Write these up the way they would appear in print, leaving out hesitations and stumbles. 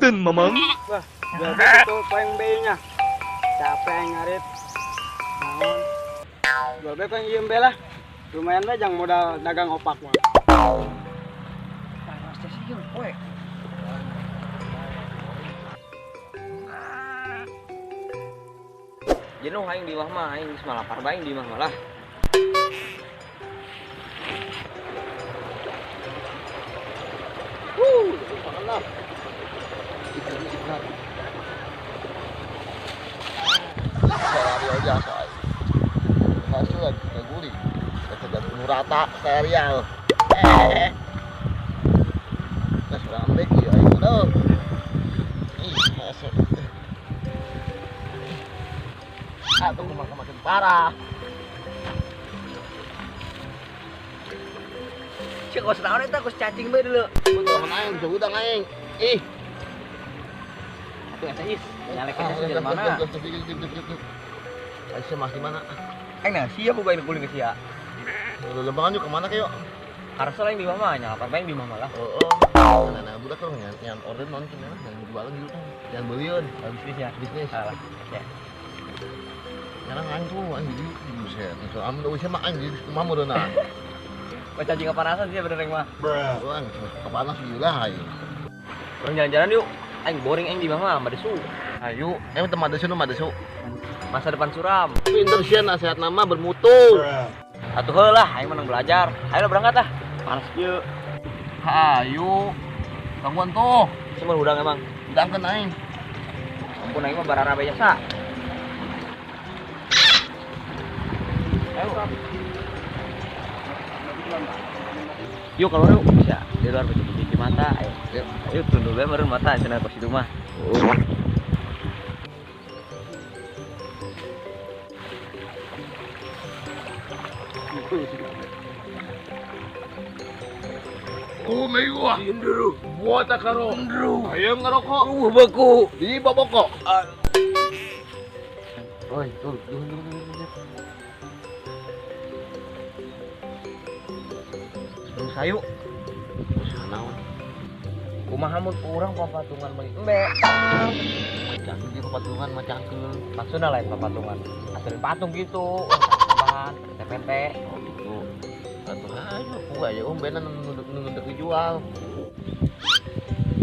punten, Mamang. Wah, berarti itu poin B-nya. Capek yang ngarit. Naon. Jual be yang diem be lah. Lumayan be jang modal dagang opak mah. Panas teh sih poe. Jenuh aing di mah aing geus malapar bae di mah malah. Serial biasa. Hasil ngeguli. Ketegan penuh rata serial. Nah, seorang ambek ya itu dong. Ih, hasil. Aduh, makin parah. Cek kos naon eta kos cacing bae dulu. Betul aing, coba aing. Ih, Atuh eta is. Nyalekeun di mana? Aisyah masih mana? Aing nah sia boga ini kuling sia. Lembangan yuk kemana kayo? Karena lain di mah mah nyalapar bae di mah malah. Nah, budak kan yang order non kena, yang jualan gitu kan, yang beliun, Bisnis ya. bisnis. Salah. Ya. Karena aing tuh aing jadi buset. Itu amun usia mah aing jadi mah modona. Kok cacing kepanasan sih bener mah. Bang, kepanas gila aing. Orang jalan-jalan yuk. Aing boring aing di mah mah madesu. Ayo, teman desu nu madesu. Masa depan suram. Pinter sih nasihat nama bermutu. Atuh heulah aing menang belajar. Ayo berangkat ah. Panas ieu. Ayo. Gangguan tuh. Cuma udang emang. Udangkeun aing. Ampun aing mah barara biasa. Ayo. Yuk kalau yuk bisa di luar cuci mata. Ayo. Ayo turun dulu meureun mata cenah kos itu mah. Oh, mewah. Indru. Buat karo. Indru. Ayo ngerokok. Beku. Di babokok. Oi, tuh. Sayu. Sana. Kumaha mun urang papatungan bagi embe. Macam di patungan macam ke. Maksudna lain papatungan. Asli patung gitu. Bahan, TPT. Oh gitu. Atuh ayo, gua aja benan nunduk dijual.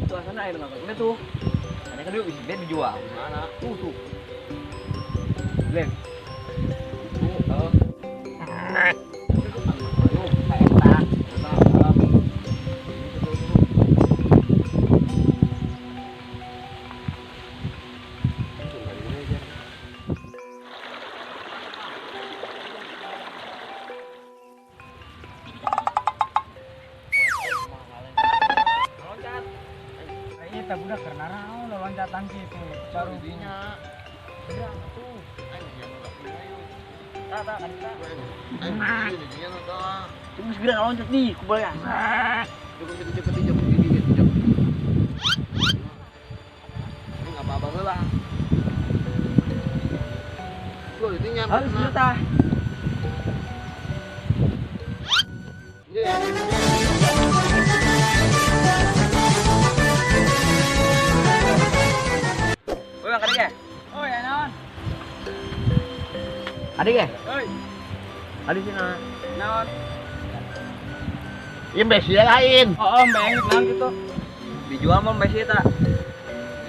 Itu asana air mah. Ini tuh. Ada kan dia bisa bed dijual. Mana? Tuh. Lem. Eta budak karena naon loncatan kitu. Baru dinya. Berang tuh. Aing yang enggak punya yuk. Tata kan kita. Aing ini dia nonton. Tunggu segera loncat nih, kubalnya. Cepet ini. Ini enggak apa-apa heula. Tuh dinya. Harus juta. Woi, Bang, adik ya? Oh ya naon? Adik ya? Oi, Adik sih nah. naon? Imbes ya lain. Oh, mbeng naon gitu. Dijual mah masih tak?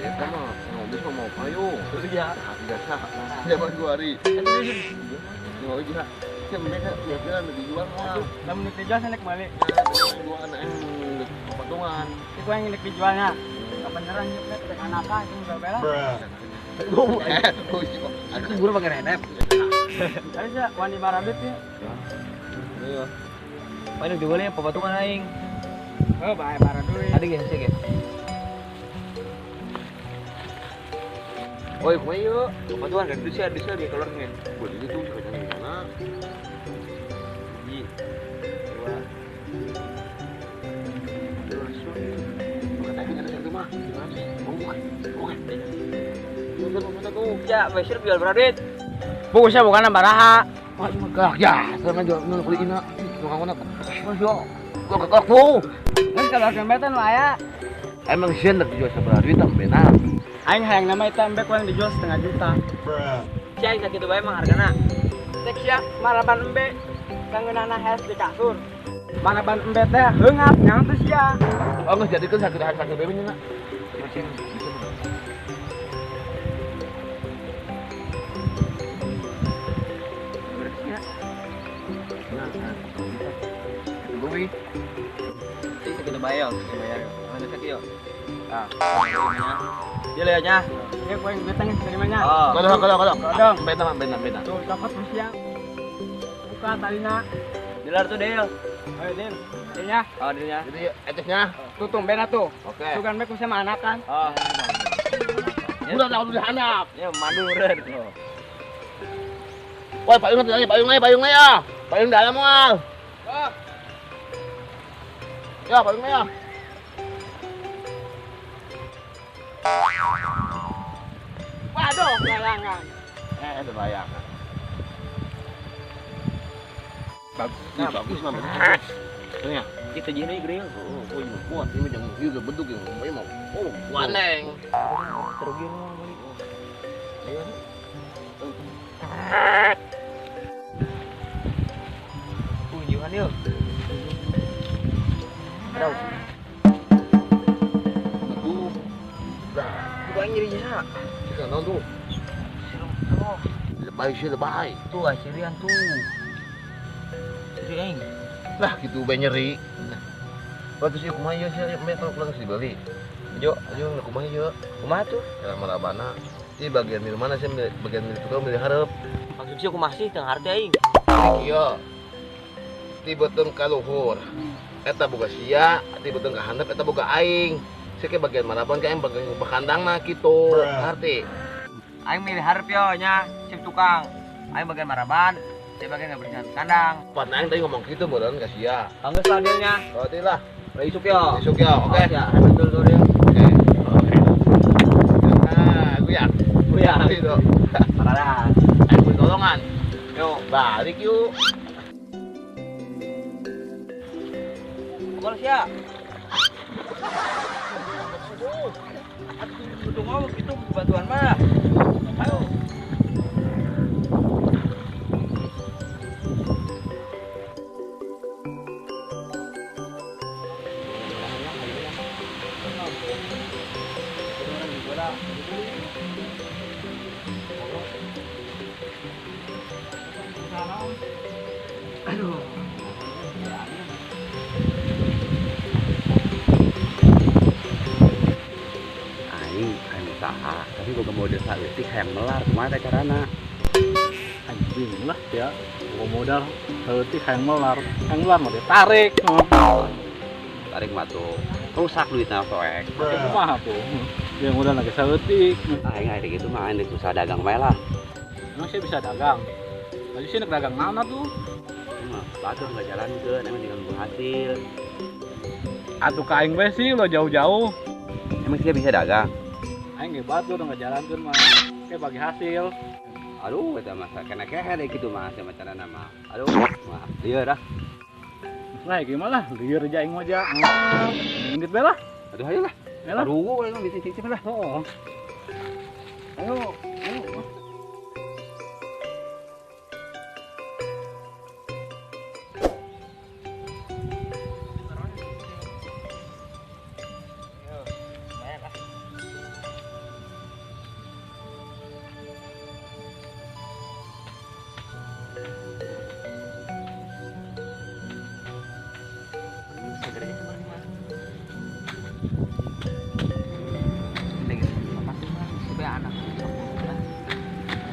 Ya kan mah ngomong mau payu. Iya. Biasa. Zaman 2 hari. Mau juga. Saya mereka biasa dijual mah. Lamun dijual sana kembali. Dua anak patungan. Iku yang hendak dijualnya. Kebenaran juga tek anakan itu enggak bela. Aku buru pakai renep. Tadi sih wani marabit ya. Iya. Paling dijualnya papatungan aing. Oh, bae para duit. Adik ya, sih ya. Oi, kue yuk. Papatungan kan bisa di keluar nih. Boleh itu suka di sana. Ji. Dua. Terus. Kata ada satu mah. Bukan. Bukan tuh. Ya, Mesir jual beradit. Bungkusnya bukan nambah raha. Wah, megah ya. Sama jual beli ina. Nggak mana. Masya. Kok tuh. Kan kalau kembetan lah ya. Emang sih hendak dijual seberapa duit tambah nah. Aing hayang nama itu embek yang dijual 1,5 juta. Si aing sakitu bae emang hargana. Cek sia maraban embe sangeunana hes di kasur. Maraban embe teh heungap nyang teh sia. Oh nggak jadi kan sakit bebe nya. Gue Si sakitu bae yo, sakitu bayar yo. Mana sakitu yo? Ah, dia lihatnya. Ya gua yang beteng dari mana? Oh, kalau. Beda. Tuh cokot sia. Buka talina. dilar tuh Del. Ayo Din. Dinya Oh, dirinya. Jadi etesnya. tutung bena tuh. Oke. Sugan bek bisa mana kan? Oh. Udah tahu udah handap. Ya mandu udah tuh. Woi, payung ya. Payung dalam mal. Oh, Ya, payungnya ya. waduh, layangan. Itu bayang. Bagus mah. Ya. Kita jadi grill. Oh, iya kuat ini yang juga bentuk yang mau. Oh, waneng. Terugi Unjuan yuk. Aduh, Aduh. Dah, gua nyerinya. kita nonton tuh. Oh, Lebay. tuh asirian tuh. Jadi aing. Lah, gitu bae nyeri. Waktu sih kumaha ieu sih me kalau pulang dibeli. Jo, Ayo kumaha ieu. kumaha tuh? Ya marabana. Di bagian milih mana sih bagian milih tukang milih hareup. Maksud sih aku masih tengah harti aing. Iya. Ti beuteung ka luhur. Eta boga sia, ti beuteung ka handap eta boga aing. Sih ke bagian maraban ka aing bagian bakandangna kitu. Ngerti? Aing milih harap yo nya, sip tukang. Aing bagian maraban, saya bagian ngebersihan kandang. Pan aing tadi ngomong kitu meureun ka sia. Anggeus lah dealnya. Berarti lah. Udah isuk yo. Besok ya, oke. Ya, betul tuh dia. Oke. Nah, gue ya. Kuya. Itu. Parah. Ayo gue tolongan. Yo, Balik yuk. pokoknya sia. Tutung ngomong gitu bantuan mah. Ayo. Aduh. Aing usaha, tapi gua mau desa leutik hayang melar kumaha teh carana? Anjing lah ya, gua modal leutik hayang melar mah ditarik. Tarik mah tuh rusak duitna poek. Kumaha tuh? Yang udah lagi leutik. Aing hari gitu mah aing usaha dagang bae lah. Emang saya bisa dagang. Tadi sih nak dagang mana tuh? Mah batur enggak jalankeun, emang tinggal nunggu hasil. Atuh ka aing we sih lo jauh-jauh. Emang dia bisa dagang? Aing ge batur enggak jalankeun mah. Kayak bagi hasil. Aduh, eta mah kena kehe deh gitu mah sama carana mah. Aduh, mah lieur dah. Lah gimana? Lieur aja aing mah ja. Ngindit bae lah. Aduh ayo lah. Ya lah. Aduh, kalau bisa cicip lah. Oh. Ayo.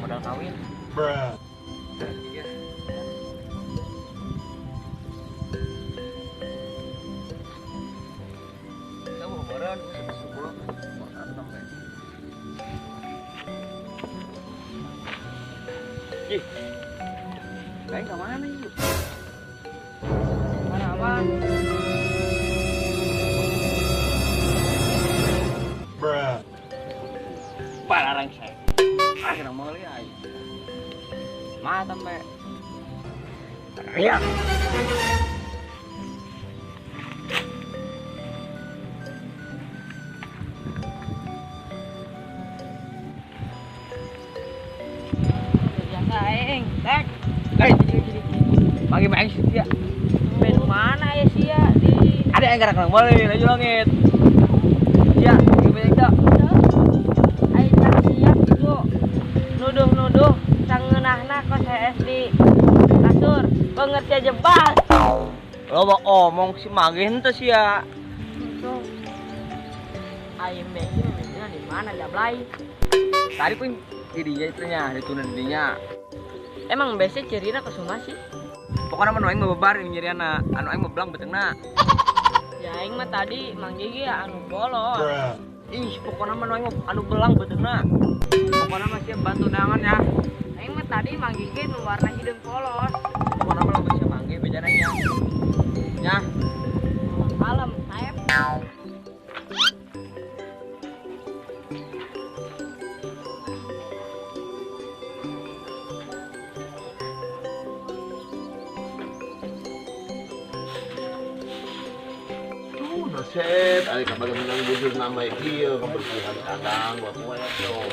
Modal kawin. Iya. Kita mau kemarin 10 sampai. Ih. Kayak kemana nih? Mana aman? Parang saya. Akhirnya mau lihat. Mata mbak. Iya. aing. Tek. Pagi main sih ya. Ben mana ya sia di Ada yang gerak nang balik lagi langit. Ya, gimana itu? aing tak siap itu. Nuduh-nuduh sangeunahna kos HS di kasur. Kok ngerti aja bas. Lo mau omong si Magin tuh sih ya. Itu. Aing bensin bensinnya di mana Jablay? Tadi pun di dia itunya, ditunan dinya. Emang biasa cerita ke semua sih? Pokoknya mana aing mau bebar yang nyari anak, anu aing mau belang betengna. Ya aing mah tadi Mang Gigi ya anu bolos. Ih, pokoknya mana aing mau anu belang betengna. Pokoknya masih bantu nangan ya. Aing mah tadi Mang Gigi nu warna hidung polos. Pokoknya mana masih mangge bejananya. Ya, Malam, saep. Set, ada kabar menang bujur nambah kieu kebersihan kandang buat gue tuh.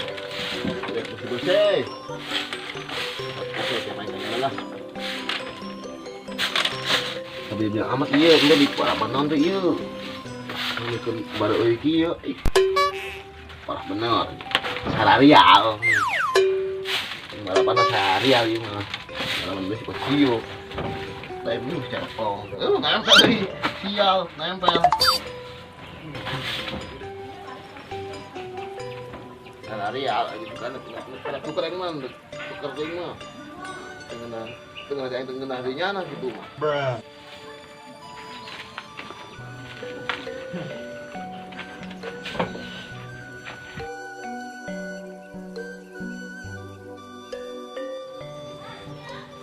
Lihat bersih-bersih. Oke, main kandang lah. Tapi bilang amat iya, udah di parapan tuh iya. Ini kan baru euy kieu. Parah bener. Salarial. Balapan salarial ieu mah. Balapan besi kecil. Tapi belum secara pong. Nempel nih. Sial, nempel. Salarial gitu kan, tukar yang mana, tukar yang mana, tengah harinya nah gitu mah.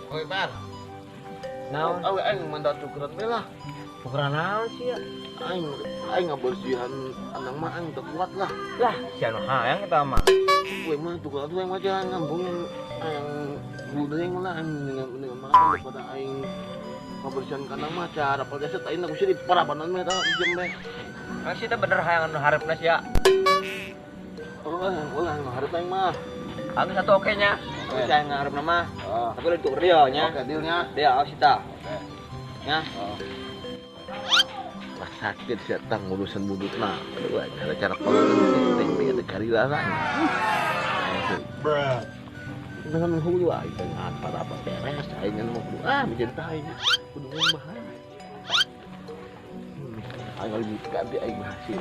Oke Par, naon? aing mandat tukeran bela. Tukeran naon sih ya? Aing ngabersihan anak mah aing teu kuat lah. Lah, si anu hayang eta mah. Gue mah tukeran tuh aing mah jangan ngambungin aing budeng lah aing dengan mana daripada aing ngabersihan kandang mah cara palgeset aing aku sih di parapanan mah eta jam bae. Masih teh bener hayang anu hareupeuna sih ya. Ulah hareup aing mah. Aku satu oke nya. Tapi saya ngarep nama. Tapi lu tuker dia nya. Oke, dealnya. Dia awas kita. Oke. Nya. Lah sakit sih tang urusan budutna. Aduh, cara penting dia teh kari larang. Bruh. Dengan hulu aing teh apa beres aing mau mencintai. Kudu bahaya. Aing lagi ganti aing berhasil.